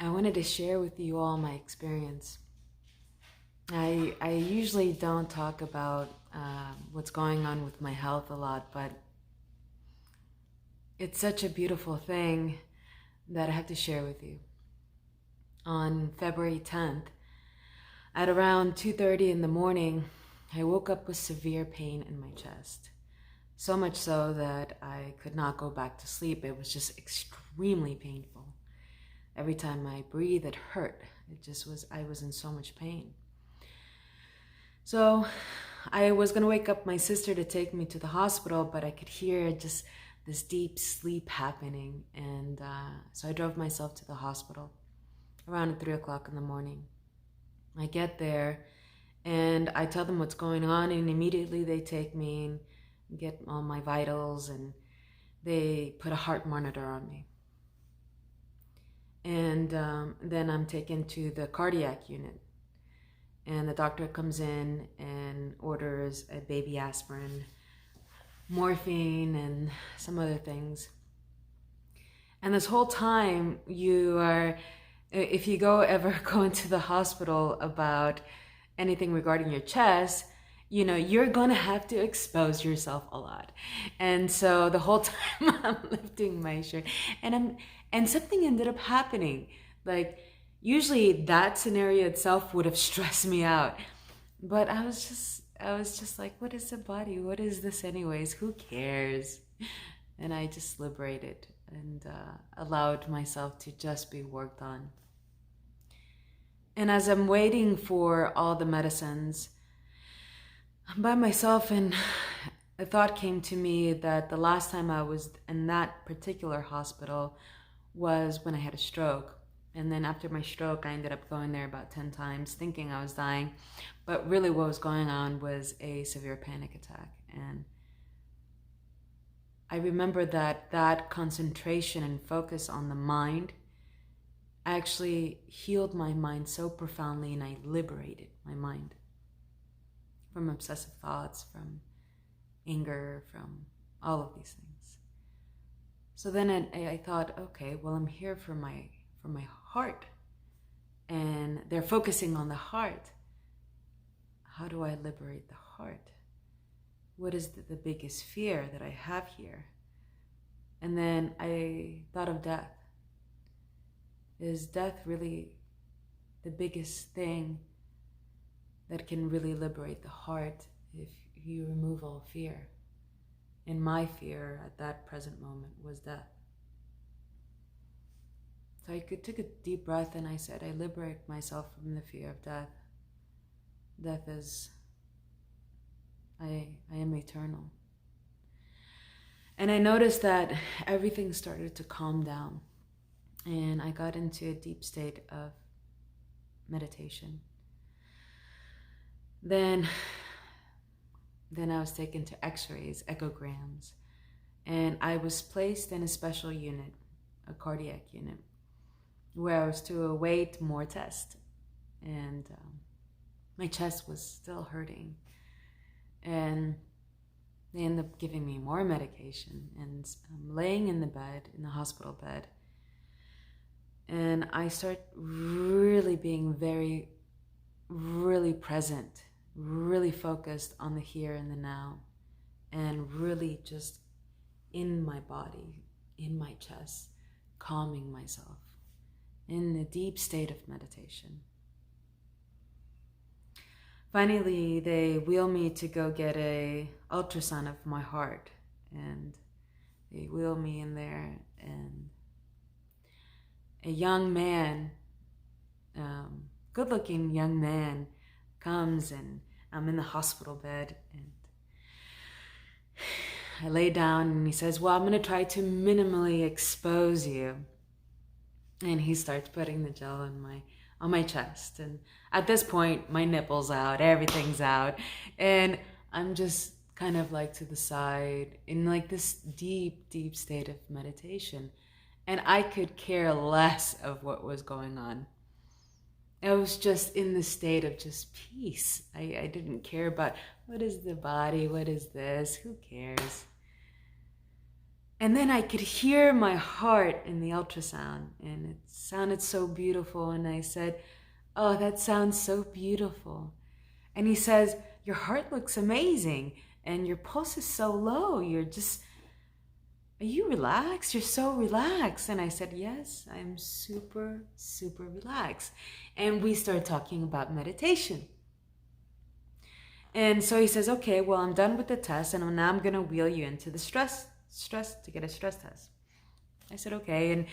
I wanted to share with you all my experience. I usually don't talk about what's going on with my health a lot, but it's such a beautiful thing that I have to share with you. On February 10th, at around 2:30 in the morning, I woke up with severe pain in my chest. So much so that I could not go back to sleep. It was just extremely painful. Every time I breathed, it hurt. I was in so much pain. So I was gonna wake up my sister to take me to the hospital, but I could hear just this deep sleep happening. And so I drove myself to the hospital around 3 o'clock in the morning. I get there and I tell them what's going on, and immediately they take me and get all my vitals, and they put a heart monitor on me. And then I'm taken to the cardiac unit. And the doctor comes in and orders a baby aspirin, morphine, and some other things. And this whole time, if you ever go into the hospital about anything regarding your chest, you're gonna have to expose yourself a lot. And so the whole time I'm lifting my shirt, and something ended up happening. Like, usually that scenario itself would have stressed me out. But I was just like, what is the body? What is this anyways? Who cares? And I just liberated and allowed myself to just be worked on. And as I'm waiting for all the medicines, I'm by myself, and a thought came to me that the last time I was in that particular hospital was when I had a stroke. And then after my stroke, I ended up going there about 10 times thinking I was dying. But really what was going on was a severe panic attack. And I remember that concentration and focus on the mind actually healed my mind so profoundly, and I liberated my mind from obsessive thoughts, from anger, from all of these things. So then I thought, okay, well, I'm here for my heart, and they're focusing on the heart. How do I liberate the heart? What is the biggest fear that I have here? And then I thought of death. Is death really the biggest thing that can really liberate the heart if you remove all fear? And my fear at that present moment was death. So I took a deep breath and I said, I liberate myself from the fear of death. Death is, I am eternal. And I noticed that everything started to calm down, and I got into a deep state of meditation. Then I was taken to x-rays, echograms, and I was placed in a special unit, a cardiac unit, where I was to await more tests. And my chest was still hurting. And they ended up giving me more medication, and I'm laying in the bed, in the hospital bed. And I start really being really present, really focused on the here and the now, and really just in my body, in my chest, calming myself in a deep state of meditation. Finally, they wheel me to go get a ultrasound of my heart, and they wheel me in there, and a young man, good-looking young man, comes, and I'm in the hospital bed, and I lay down, and he says, well, I'm going to try to minimally expose you. And he starts putting the gel on my chest. And at this point, my nipple's out, everything's out. And I'm just kind of like to the side in like this deep, deep state of meditation. And I could care less of what was going on. I was just in the state of just peace. I didn't care about what is the body, what is this, who cares? And then I could hear my heart in the ultrasound, and it sounded so beautiful. And I said, "Oh, that sounds so beautiful." And he says, "Your heart looks amazing, and your pulse is so low. Are you relaxed? You're so relaxed." And I said, "Yes, I'm super, super relaxed." And we started talking about meditation. And so he says, "Okay, well, I'm done with the test, and now I'm gonna wheel you into the stress to get a stress test." I said, "Okay." And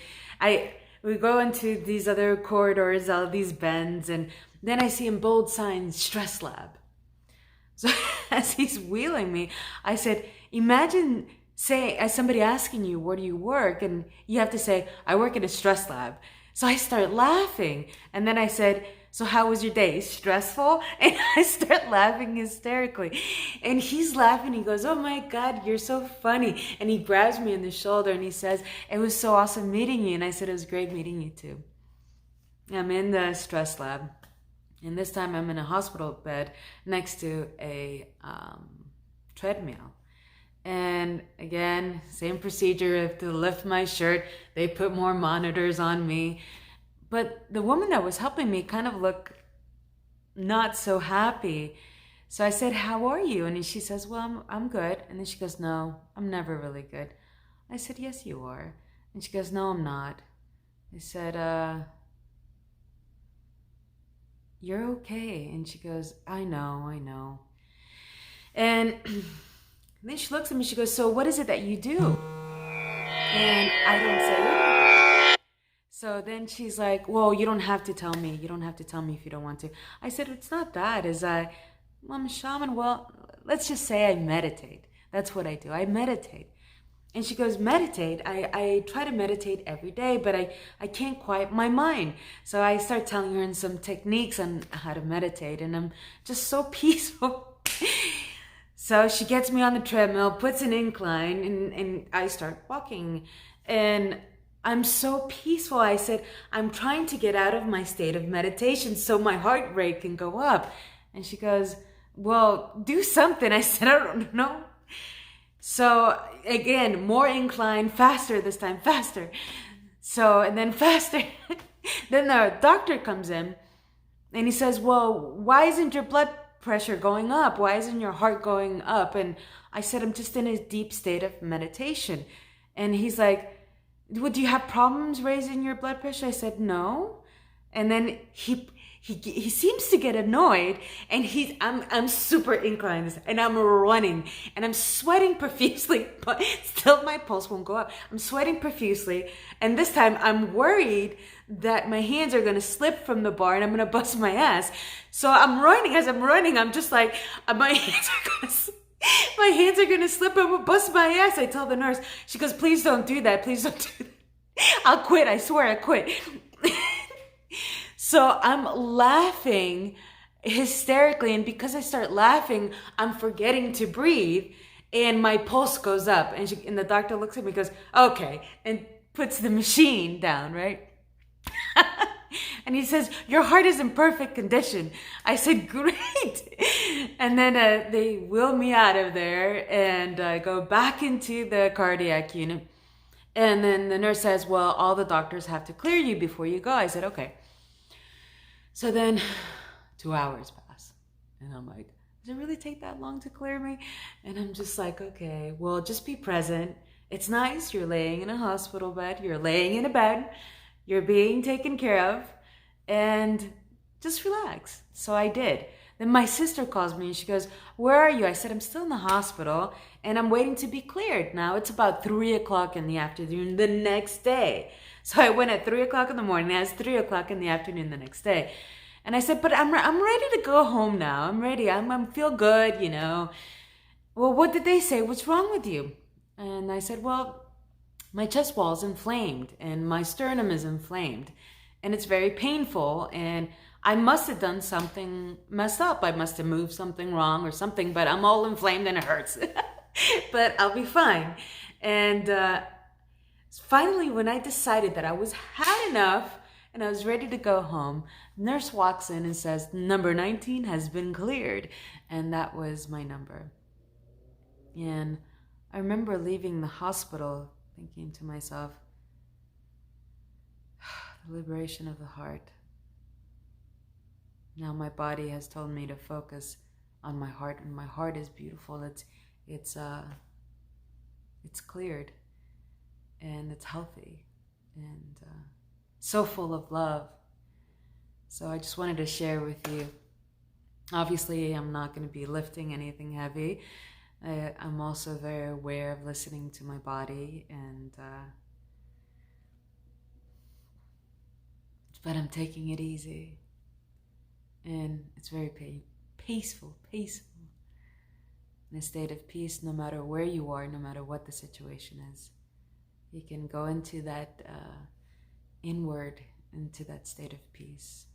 we go into these other corridors, all these bends, and then I see in bold signs, "Stress Lab." So as he's wheeling me, I said, imagine as somebody asking you, "Where do you work?" And you have to say, "I work in a stress lab." So I start laughing. And then I said, "So how was your day? Stressful?" And I start laughing hysterically. And he's laughing. He goes, "Oh my God, you're so funny." And he grabs me in the shoulder and he says, "It was so awesome meeting you." And I said, "It was great meeting you too." I'm in the stress lab. And this time I'm in a hospital bed next to a treadmill. And again, same procedure. I have to lift my shirt. They put more monitors on me. But the woman that was helping me kind of looked not so happy. So I said, "How are you?" And she says, "Well, I'm good." And then she goes, "No, I'm never really good." I said, "Yes, you are." And she goes, "No, I'm not." I said, "You're okay." And she goes, I know. And then she looks at me, she goes, "So what is it that you do?" And I don't say anything. So then she's like, "Well, you don't have to tell me. You don't have to tell me if you don't want to." I said, "It's not that. I'm a shaman." "Well, let's just say I meditate. That's what I do. I meditate." And she goes, "Meditate? I try to meditate every day, but I can't quiet my mind." So I start telling her in some techniques on how to meditate, and I'm just so peaceful. So she gets me on the treadmill, puts an incline, and I start walking. And I'm so peaceful. I said, "I'm trying to get out of my state of meditation so my heart rate can go up." And she goes, "Well, do something." I said, "I don't know." So again, more incline, faster this time, faster. So, and then faster. Then the doctor comes in and he says, "Well, why isn't your blood pressure going up? Why isn't your heart going up?" And I said, "I'm just in a deep state of meditation." And he's like, "Well, do you have problems raising your blood pressure?" I said, "No." And then he seems to get annoyed, and I'm super inclined, and I'm running, and I'm sweating profusely, but still my pulse won't go up. I'm sweating profusely, and this time I'm worried that my hands are gonna slip from the bar and I'm gonna bust my ass. So I'm running. As I'm running, I'm just like, my hands are gonna slip. I'm gonna bust my ass. I tell the nurse. She goes, "Please don't do that. Please don't do that. I'll quit. I swear I quit." So I'm laughing hysterically, and because I start laughing, I'm forgetting to breathe, and my pulse goes up. And the doctor looks at me and goes, "Okay," and puts the machine down, right? And he says, "Your heart is in perfect condition." I said, "Great." And then they wheel me out of there, and I go back into the cardiac unit. And then the nurse says, "Well, all the doctors have to clear you before you go." I said, "Okay." So then 2 hours pass, and I'm like, "Does it really take that long to clear me?" And I'm just like, "Okay, well, just be present. It's nice. You're laying in a hospital bed. You're laying in a bed. You're being taken care of, and just relax." So I did. Then my sister calls me and she goes, "Where are you?" I said, "I'm still in the hospital and I'm waiting to be cleared." Now it's about 3 o'clock in the afternoon the next day. So I went at 3 o'clock in the morning. Now it's 3 o'clock in the afternoon the next day. And I said, "But I'm ready to go home now. I'm ready. I'm feel good, you know." "Well, what did they say? What's wrong with you?" And I said, "Well, my chest wall is inflamed and my sternum is inflamed and it's very painful, and I must have done something messed up. I must have moved something wrong or something, but I'm all inflamed and it hurts." But I'll be fine. And finally, when I decided that I was had enough and I was ready to go home, nurse walks in and says, "Number 19 has been cleared." And that was my number. And I remember leaving the hospital thinking to myself, the liberation of the heart. Now my body has told me to focus on my heart, and my heart is beautiful. It's cleared, and it's healthy, and so full of love. So I just wanted to share with you. Obviously, I'm not going to be lifting anything heavy. I'm also very aware of listening to my body, and but I'm taking it easy, and it's very peaceful, in a state of peace, no matter where you are, no matter what the situation is. You can go into that inward, into that state of peace.